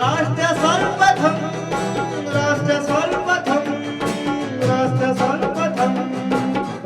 राष्ट्र सर्वप्रथम राष्ट्र सर्वप्रथम राष्ट्र सर्वप्रथम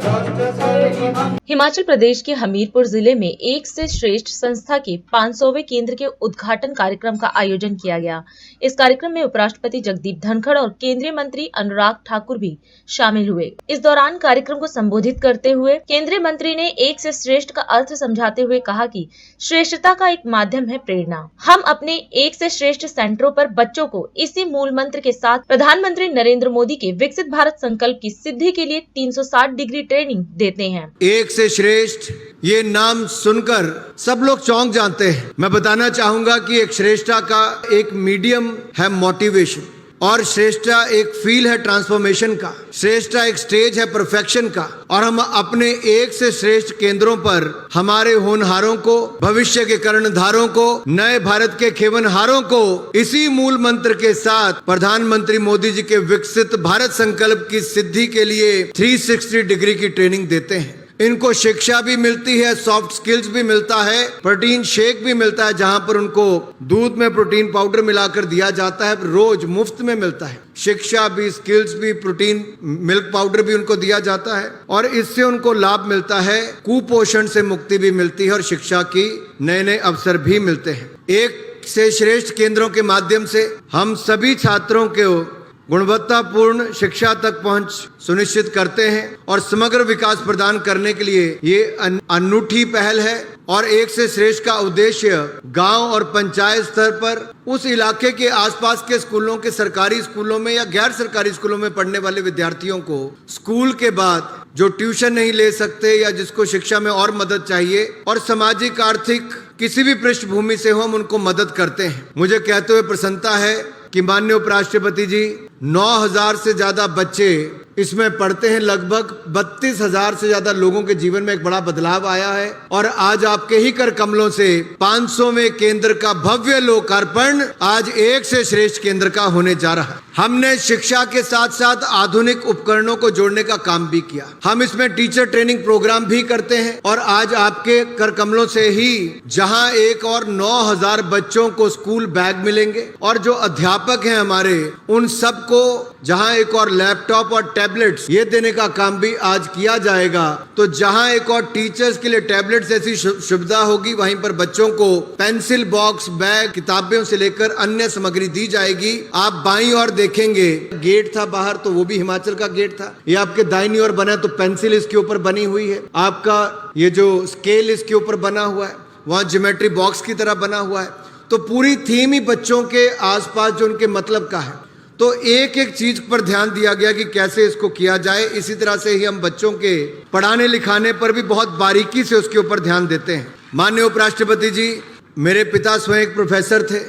राष्ट्र सर्वप्रथम। हिमाचल प्रदेश के हमीरपुर जिले में एक से श्रेष्ठ संस्था के 500वें केंद्र के उद्घाटन कार्यक्रम का आयोजन किया गया। इस कार्यक्रम में उपराष्ट्रपति जगदीप धनखड़ और केंद्रीय मंत्री अनुराग ठाकुर भी शामिल हुए। इस दौरान कार्यक्रम को संबोधित करते हुए केंद्रीय मंत्री ने एक से श्रेष्ठ का अर्थ समझाते हुए कहा कि श्रेष्ठता का एक माध्यम है प्रेरणा। हम अपने एक से श्रेष्ठ सेंटरों पर बच्चों को इसी मूल मंत्र के साथ प्रधानमंत्री नरेंद्र मोदी के विकसित भारत संकल्प की सिद्धि के लिए 360 डिग्री ट्रेनिंग देते हैं। एक से श्रेष्ठ ये नाम सुनकर सब लोग चौंक जाते हैं। मैं बताना चाहूंगा कि एक श्रेष्ठता का एक मीडियम है मोटिवेशन, और श्रेष्ठता एक फील है ट्रांसफॉर्मेशन का, श्रेष्ठता एक स्टेज है परफेक्शन का। और हम अपने एक से श्रेष्ठ केंद्रों पर हमारे होनहारों को, भविष्य के कर्णधारों को, नए भारत के खेवनहारों को इसी मूल मंत्र के साथ प्रधानमंत्री मोदी जी के विकसित भारत संकल्प की सिद्धि के लिए 360 डिग्री की ट्रेनिंग देते हैं। इनको शिक्षा भी मिलती है, सॉफ्ट स्किल्स भी मिलता है, प्रोटीन शेक भी मिलता है, जहां पर उनको दूध में प्रोटीन पाउडर मिलाकर दिया जाता है, रोज मुफ्त में मिलता है। शिक्षा भी, स्किल्स भी, प्रोटीन मिल्क पाउडर भी उनको दिया जाता है, और इससे उनको लाभ मिलता है, कुपोषण से मुक्ति भी मिलती है, और शिक्षा की नए नए अवसर भी मिलते हैं। एक से श्रेष्ठ केंद्रों के माध्यम से हम सभी छात्रों के गुणवत्तापूर्ण शिक्षा तक पहुंच सुनिश्चित करते हैं, और समग्र विकास प्रदान करने के लिए ये अनूठी पहल है। और एक से श्रेष्ठ का उद्देश्य गांव और पंचायत स्तर पर उस इलाके के आसपास के स्कूलों के, सरकारी स्कूलों में या गैर सरकारी स्कूलों में पढ़ने वाले विद्यार्थियों को स्कूल के बाद जो ट्यूशन नहीं ले सकते या जिसको शिक्षा में और मदद चाहिए और सामाजिक आर्थिक किसी भी पृष्ठभूमि से हो, हम उनको मदद करते हैं। मुझे कहते हुए प्रसन्नता है कि माननीय उपराष्ट्रपति जी 9,000 से ज्यादा बच्चे इसमें पढ़ते हैं। लगभग 32,000 से ज्यादा लोगों के जीवन में एक बड़ा बदलाव आया है, और आज आपके ही कर कमलों से 500वें केंद्र का भव्य लोकार्पण आज एक से श्रेष्ठ केंद्र का होने जा रहा है। हमने शिक्षा के साथ साथ आधुनिक उपकरणों को जोड़ने का काम भी किया। हम इसमें टीचर ट्रेनिंग प्रोग्राम भी करते हैं, और आज आपके कर कमलों से ही जहां एक और 9,000 बच्चों को स्कूल बैग मिलेंगे, और जो अध्यापक हैं हमारे उन सबको जहां एक और लैपटॉप और टैबलेट्स ये देने का काम भी आज किया जाएगा। तो जहां एक और टीचर्स के लिए टैबलेट्स ऐसी सुविधा होगी, वहीं पर बच्चों को पेंसिल बॉक्स, बैग, किताबों से लेकर अन्य सामग्री दी जाएगी। आप बाईं ओर देखेंगे, गेट था बाहर, तो वो भी हिमाचल का गेट था। ये आपके दाहिनी ओर बना, तो पेंसिल इसके ऊपर बनी हुई है, आपका ये जो स्केल इसके ऊपर बना हुआ है, वहां ज्योमेट्री बॉक्स की तरह बना हुआ है। तो पूरी थीम ही बच्चों के आसपास जो उनके मतलब का है। तो एक एक चीज पर ध्यान दिया गया कि कैसे इसको किया जाए। इसी तरह से ही हम बच्चों के पढ़ाने लिखाने पर भी बहुत बारीकी से उसके ऊपर ध्यान देते हैं। माननीय उपराष्ट्रपति जी, मेरे पिता स्वयं एक प्रोफेसर थे।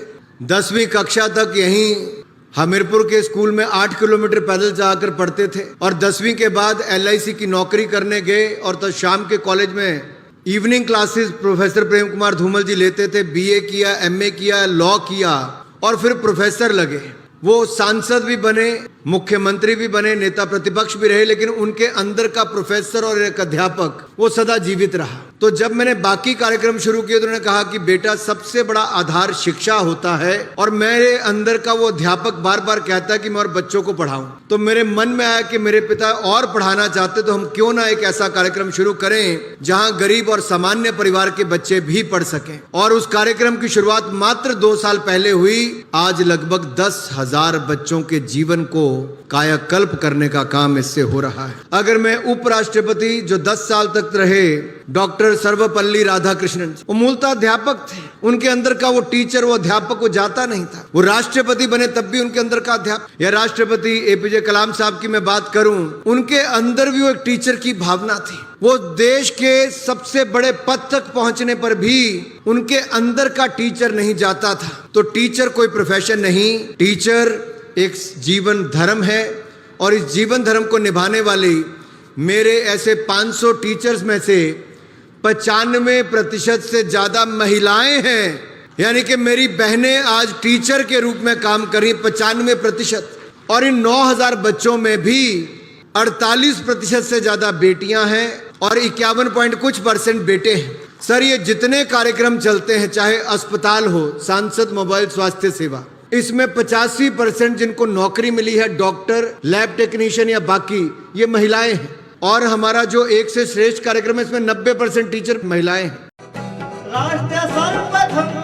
10वीं कक्षा तक यहीं हमीरपुर के स्कूल में 8 किलोमीटर पैदल जाकर पढ़ते थे, और 10वीं के बाद LIC की नौकरी करने गए, और तो शाम के कॉलेज में evening classes professor Prem Kumar Dhumal जी लेते थे। BA किया, MA किया, लॉ किया, और फिर प्रोफेसर लगे। वो सांसद भी बने, मुख्यमंत्री भी बने, नेता प्रतिपक्ष भी रहे, लेकिन उनके अंदर का प्रोफेसर और एक अध्यापक वो सदा जीवित रहा। तो जब मैंने बाकी कार्यक्रम शुरू किए तो उन्होंने कहा कि बेटा, सबसे बड़ा आधार शिक्षा होता है, और मेरे अंदर का वो अध्यापक बार बार कहता है कि मैं और बच्चों को पढ़ाऊं। तो मेरे मन में आया कि मेरे पिता और पढ़ाना चाहते, तो हम क्यों ना एक ऐसा कार्यक्रम शुरू करें जहां गरीब और सामान्य परिवार के बच्चे भी पढ़ सकें। और उस कार्यक्रम की शुरुआत मात्र 2 साल पहले हुई। आज लगभग 10,000 बच्चों के जीवन को कायाकल्प करने का काम इससे हो रहा है। अगर मैं उपराष्ट्रपति जो 10 साल तक रहे, डॉक्टर सर्वपल्ली राधाकृष्णन, वो मूलतः अध्यापक थे। उनके अंदर का वो टीचर, वो अध्यापक, वो जाता नहीं था। वो राष्ट्रपति बने तब भी उनके अंदर का अध्यापक, या राष्ट्रपति APJ कलाम साहब की मैं बात करूं, उनके अंदर भी वो एक टीचर की भावना थी। वो देश के सबसे बड़े पद तक पहुंचने पर भी उनके अंदर का टीचर नहीं जाता था। तो टीचर कोई प्रोफेशन नहीं, टीचर एक जीवन धर्म है, और इस जीवन धर्म को निभाने वाली मेरे ऐसे 500 टीचर्स में से 95% से ज्यादा महिलाएं हैं। यानी कि मेरी बहनें आज टीचर के रूप में काम कर रही 95%, और इन 9,000 बच्चों में भी 48% से ज्यादा बेटियां हैं, और 51 पॉइंट कुछ % बेटे हैं। सर, ये जितने कार्यक्रम चलते हैं, चाहे अस्पताल हो, सांसद मोबाइल स्वास्थ्य सेवा, इसमें 85% जिनको नौकरी मिली है, डॉक्टर, लैब टेक्नीशियन या बाकी, ये महिलाएं हैं। और हमारा जो एक से श्रेष्ठ कार्यक्रम है, इसमें 90% टीचर महिलाएं हैं। राष्ट्र सर्वप्रथम